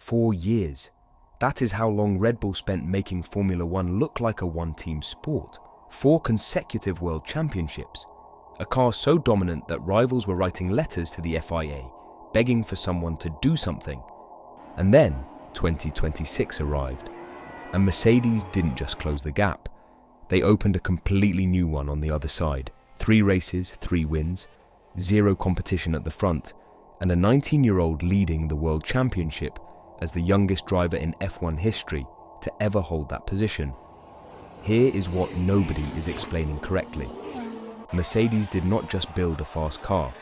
4 years. That is how long Red Bull spent making Formula One look like a one-team sport. 4 consecutive world championships. A car so dominant that rivals were writing letters to the FIA, begging for someone to do something. And then 2026 arrived. And Mercedes didn't just close the gap. They opened a completely new one on the other side. 3 races, 3 wins, 0 competition at the front, and a 19-year-old leading the World Championship as the youngest driver in F1 history to ever hold that position. Here is what nobody is explaining correctly. Mercedes did not just build a fast car.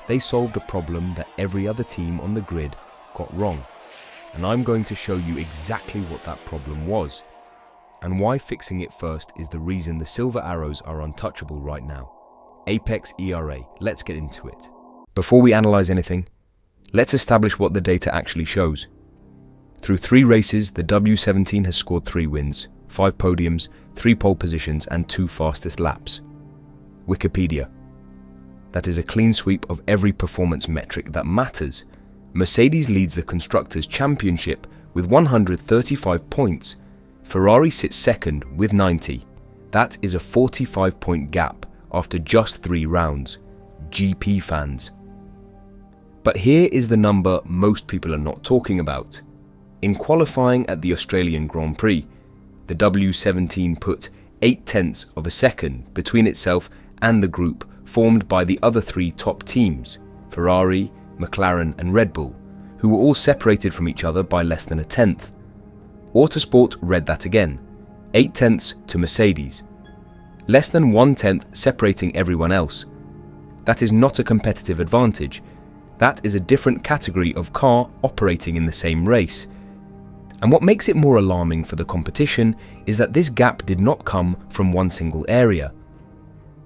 They solved a problem that every other team on the grid got wrong. And I'm going to show you exactly what that problem was, and why fixing it first is the reason the Silver Arrows are untouchable right now. Apex ERA, let's get into it. Before we analyze anything, let's establish what the data actually shows. Through 3 races, the W17 has scored 3 wins, 5 podiums, 3 pole positions, and 2 fastest laps. Wikipedia. That is a clean sweep of every performance metric that matters. Mercedes leads the Constructors' Championship with 135 points. Ferrari sits second with 90. That is a 45-point gap after just 3 rounds. GP fans. But here is the number most people are not talking about. In qualifying at the Australian Grand Prix, the W17 put 0.8 of a second between itself and the group formed by the other 3 top teams, Ferrari, McLaren and Red Bull, who were all separated from each other by less than a tenth. Autosport read that again, 0.8 to Mercedes. Less than 1/10 separating everyone else. That is not a competitive advantage. That is a different category of car operating in the same race. And what makes it more alarming for the competition is that this gap did not come from one single area.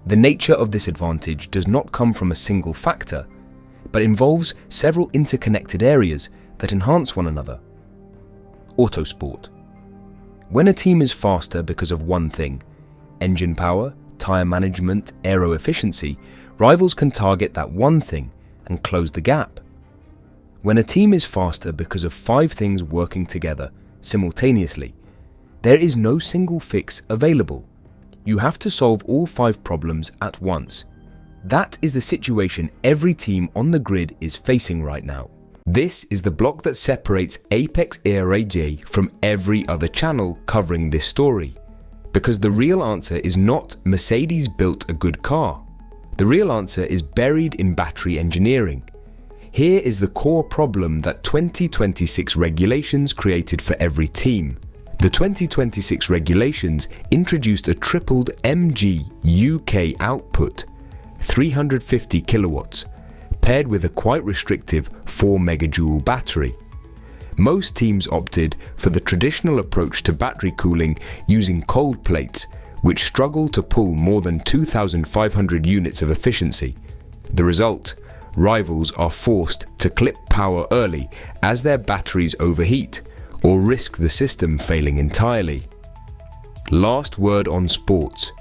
The nature of this advantage does not come from a single factor, but involves several interconnected areas that enhance one another. Autosport. When a team is faster because of one thing, engine power, tyre management, aero efficiency, rivals can target that one thing and close the gap. When a team is faster because of 5 things working together simultaneously, there is no single fix available. You have to solve all 5 problems at once. That is the situation every team on the grid is facing right now. This is the block that separates Apex ERA from every other channel covering this story. Because the real answer is not Mercedes built a good car. The real answer is buried in battery engineering. Here is the core problem that 2026 regulations created for every team. The 2026 regulations introduced a tripled MG UK output, 350 kilowatts, paired with a quite restrictive 4 megajoule battery. Most teams opted for the traditional approach to battery cooling using cold plates, which struggle to pull more than 2,500 units of efficiency. The result? Rivals are forced to clip power early as their batteries overheat, or risk the system failing entirely. Last word on sports.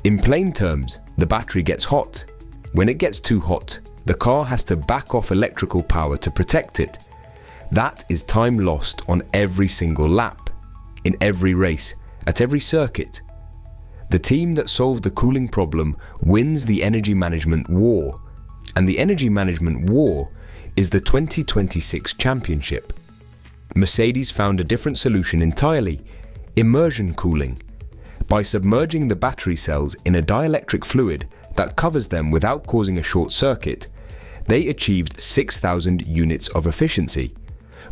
In plain terms, the battery gets hot. When it gets too hot, the car has to back off electrical power to protect it. That is time lost on every single lap, in every race, at every circuit. The team that solves the cooling problem wins the energy management war, and the energy management war is the 2026 championship. Mercedes found a different solution entirely: immersion cooling. By submerging the battery cells in a dielectric fluid that covers them without causing a short circuit, they achieved 6,000 units of efficiency,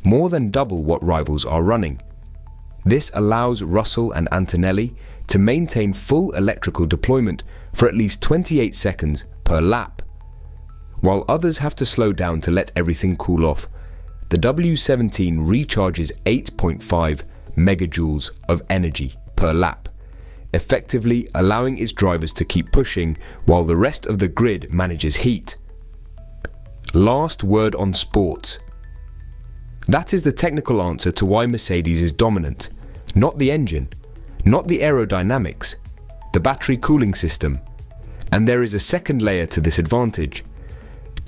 more than double what rivals are running. This allows Russell and Antonelli to maintain full electrical deployment for at least 28 seconds per lap. While others have to slow down to let everything cool off, the W17 recharges 8.5 megajoules of energy per lap, effectively allowing its drivers to keep pushing while the rest of the grid manages heat. Last word on sports. That is the technical answer to why Mercedes is dominant. Not the engine, not the aerodynamics, the battery cooling system. And there is a second layer to this advantage.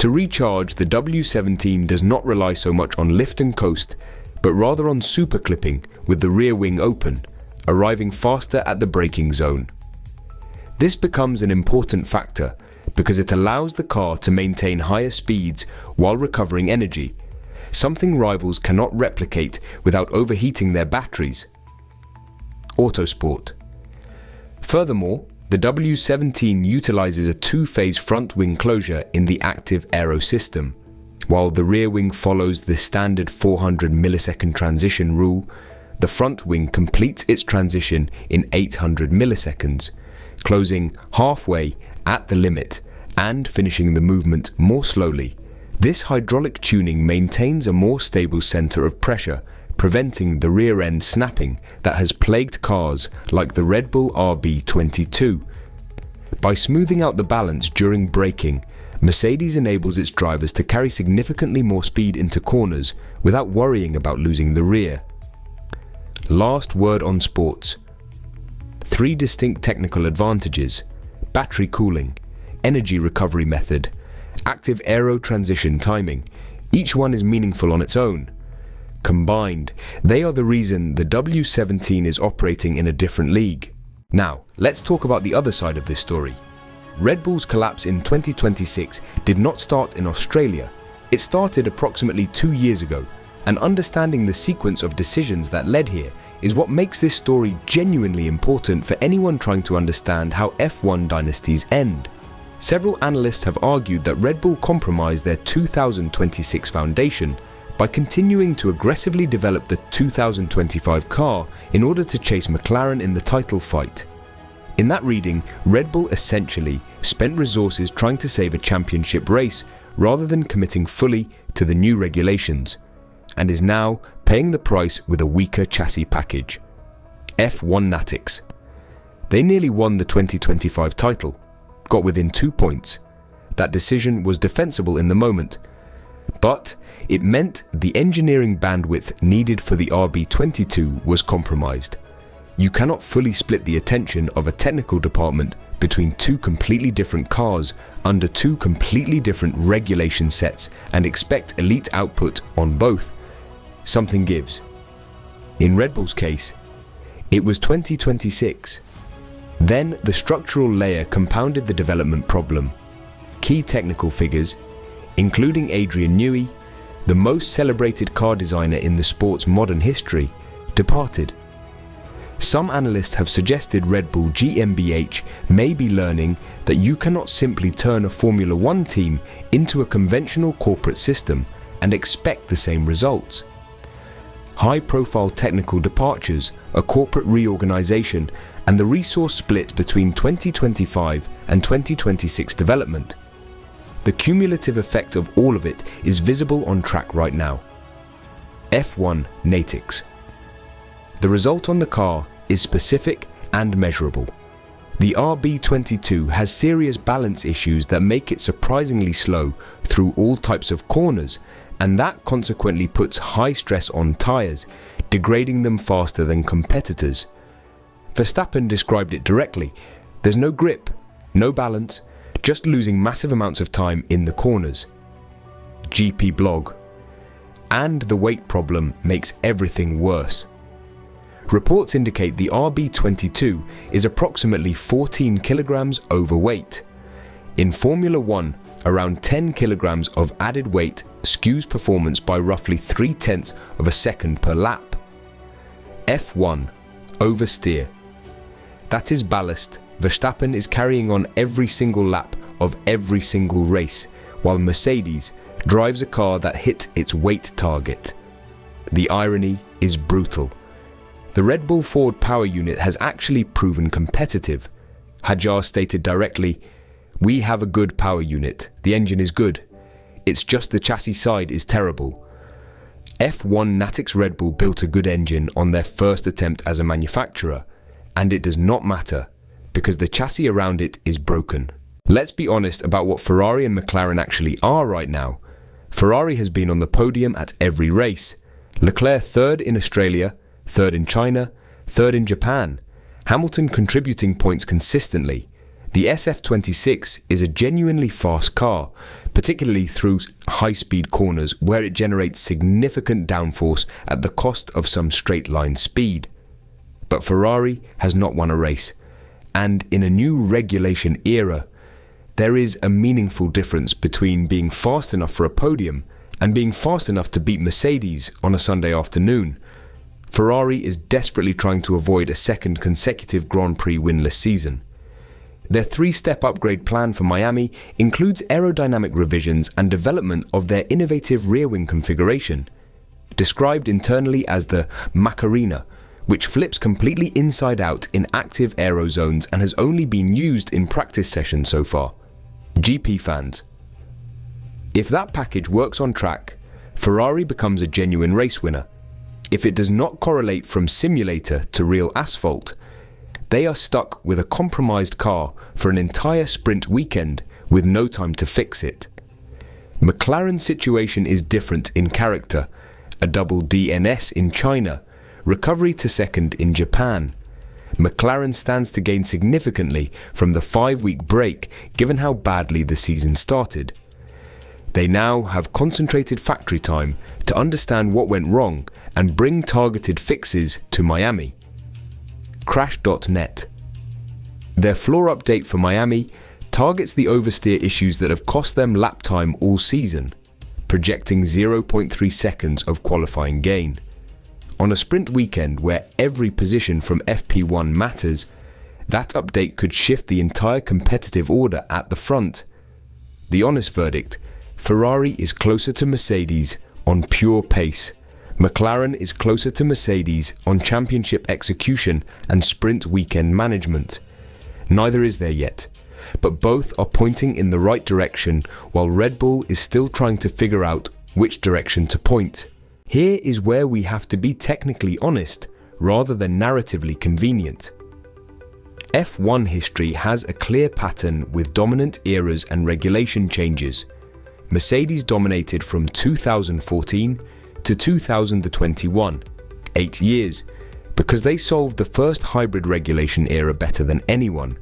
To recharge, the W17 does not rely so much on lift and coast, but rather on super clipping with the rear wing open, arriving faster at the braking zone. This becomes an important factor because it allows the car to maintain higher speeds while recovering energy, something rivals cannot replicate without overheating their batteries. Autosport. Furthermore, the W17 utilizes a two-phase front wing closure in the active aero system. While the rear wing follows the standard 400 millisecond transition rule, the front wing completes its transition in 800 milliseconds, closing halfway at the limit and finishing the movement more slowly. This hydraulic tuning maintains a more stable center of pressure, preventing the rear end snapping that has plagued cars like the Red Bull RB22. By smoothing out the balance during braking, Mercedes enables its drivers to carry significantly more speed into corners without worrying about losing the rear. Last word on sports. 3 distinct technical advantages: battery cooling, energy recovery method, active aero transition timing. Each one is meaningful on its own. Combined, they are the reason the W17 is operating in a different league. Now, let's talk about the other side of this story. Red Bull's collapse in 2026 did not start in Australia. It started approximately 2 years ago, and understanding the sequence of decisions that led here is what makes this story genuinely important for anyone trying to understand how F1 dynasties end. Several analysts have argued that Red Bull compromised their 2026 foundation by continuing to aggressively develop the 2025 car in order to chase McLaren in the title fight. In that reading, Red Bull essentially spent resources trying to save a championship race rather than committing fully to the new regulations, and is now paying the price with a weaker chassis package. F1 Natix. They nearly won the 2025 title, got within 2 points. That decision was defensible in the moment, but it meant the engineering bandwidth needed for the RB22 was compromised. You cannot fully split the attention of a technical department between 2 completely different cars under 2 completely different regulation sets and expect elite output on both. Something gives. In Red Bull's case, it was 2026. Then the structural layer compounded the development problem. Key technical figures, including Adrian Newey, the most celebrated car designer in the sport's modern history, departed. Some analysts have suggested Red Bull GmbH may be learning that you cannot simply turn a Formula One team into a conventional corporate system and expect the same results. High-profile technical departures, a corporate reorganization, and the resource split between 2025 and 2026 development. The cumulative effect of all of it is visible on track right now. F1 Natix. The result on the car is specific and measurable. The RB22 has serious balance issues that make it surprisingly slow through all types of corners, and that consequently puts high stress on tyres, degrading them faster than competitors. Verstappen described it directly: there's no grip, no balance, just losing massive amounts of time in the corners. GP blog. And the weight problem makes everything worse. Reports indicate the RB22 is approximately 14 kilograms overweight. In Formula One, around 10 kilograms of added weight skews performance by roughly 0.3 of a second per lap. F1 oversteer. That is ballast Verstappen is carrying on every single lap of every single race, while Mercedes drives a car that hit its weight target. The irony is brutal. The Red Bull Ford power unit has actually proven competitive. Hajar stated directly, "We have a good power unit, the engine is good. It's just the chassis side is terrible." F1 Natix Red Bull built a good engine on their first attempt as a manufacturer, and it does not matter, because the chassis around it is broken. Let's be honest about what Ferrari and McLaren actually are right now. Ferrari has been on the podium at every race. Leclerc 3rd in Australia, 3rd in China, 3rd in Japan. Hamilton contributing points consistently. The SF26 is a genuinely fast car, particularly through high-speed corners where it generates significant downforce at the cost of some straight-line speed. But Ferrari has not won a race, and in a new regulation era, there is a meaningful difference between being fast enough for a podium and being fast enough to beat Mercedes on a Sunday afternoon. Ferrari is desperately trying to avoid a second consecutive Grand Prix winless season. Their three-step upgrade plan for Miami includes aerodynamic revisions and development of their innovative rear wing configuration, described internally as the Macarena, which flips completely inside out in active aero zones and has only been used in practice sessions so far. GP fans, if that package works on track, Ferrari becomes a genuine race winner. If it does not correlate from simulator to real asphalt, they are stuck with a compromised car for an entire sprint weekend with no time to fix it. McLaren's situation is different in character, a double DNS in China, recovery to second in Japan. McLaren stands to gain significantly from the 5-week break given how badly the season started. They now have concentrated factory time to understand what went wrong and bring targeted fixes to Miami. Crash.net. Their floor update for Miami targets the oversteer issues that have cost them lap time all season, projecting 0.3 seconds of qualifying gain. On a sprint weekend where every position from FP1 matters, that update could shift the entire competitive order at the front. The honest verdict: Ferrari is closer to Mercedes on pure pace. McLaren is closer to Mercedes on championship execution and sprint weekend management. Neither is there yet, but both are pointing in the right direction while Red Bull is still trying to figure out which direction to point. Here is where we have to be technically honest rather than narratively convenient. F1 history has a clear pattern with dominant eras and regulation changes. Mercedes dominated from 2014 to 2021, 8 years, because they solved the first hybrid regulation era better than anyone.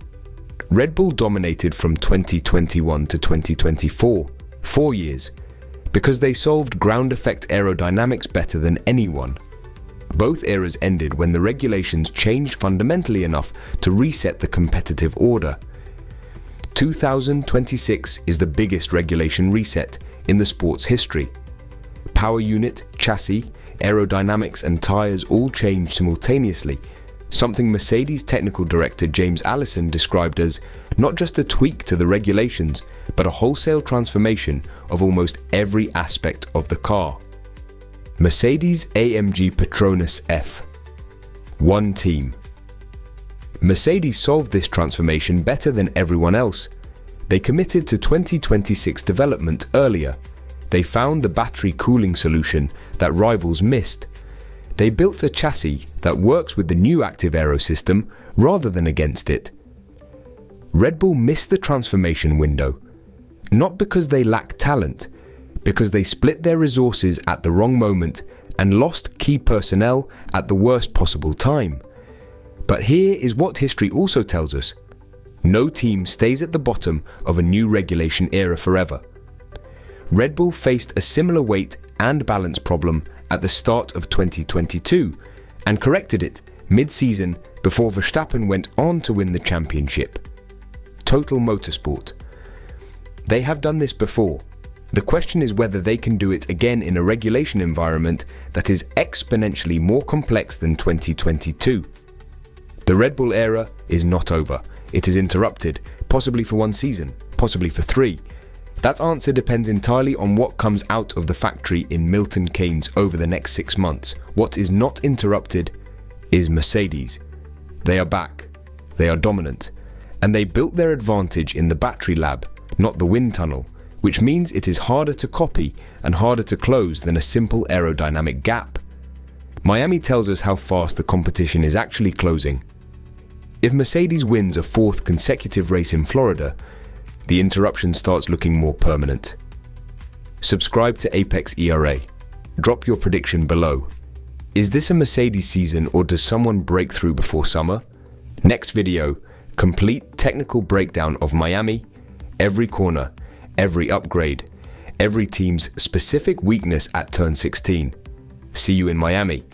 Red Bull dominated from 2021 to 2024, 4 years, because they solved ground effect aerodynamics better than anyone. Both eras ended when the regulations changed fundamentally enough to reset the competitive order. 2026 is the biggest regulation reset in the sport's history. Power unit, chassis, aerodynamics and tyres all changed simultaneously, something Mercedes technical director James Allison described as not just a tweak to the regulations, but a wholesale transformation of almost every aspect of the car. Mercedes AMG Petronas F. One team. Mercedes solved this transformation better than everyone else. They committed to 2026 development earlier. They found the battery cooling solution that rivals missed. They built a chassis that works with the new active aero system rather than against it. Red Bull missed the transformation window, not because they lack talent, because they split their resources at the wrong moment and lost key personnel at the worst possible time. But here is what history also tells us: no team stays at the bottom of a new regulation era forever. Red Bull faced a similar weight and balance problem at the start of 2022 and corrected it mid-season before Verstappen went on to win the championship. Total Motorsport. They have done this before. The question is whether they can do it again in a regulation environment that is exponentially more complex than 2022. The Red Bull era is not over. It is interrupted, possibly for 1 season, possibly for 3. That answer depends entirely on what comes out of the factory in Milton Keynes over the next 6 months. What is not interrupted is Mercedes. They are back, they are dominant, and they built their advantage in the battery lab, not the wind tunnel, which means it is harder to copy and harder to close than a simple aerodynamic gap. Miami tells us how fast the competition is actually closing. If Mercedes wins a 4th consecutive race in Florida, the interruption starts looking more permanent. Subscribe to Apex ERA. Drop your prediction below. Is this a Mercedes season or does someone break through before summer? Next video, complete technical breakdown of Miami, every corner, every upgrade, every team's specific weakness at turn 16. See you in Miami.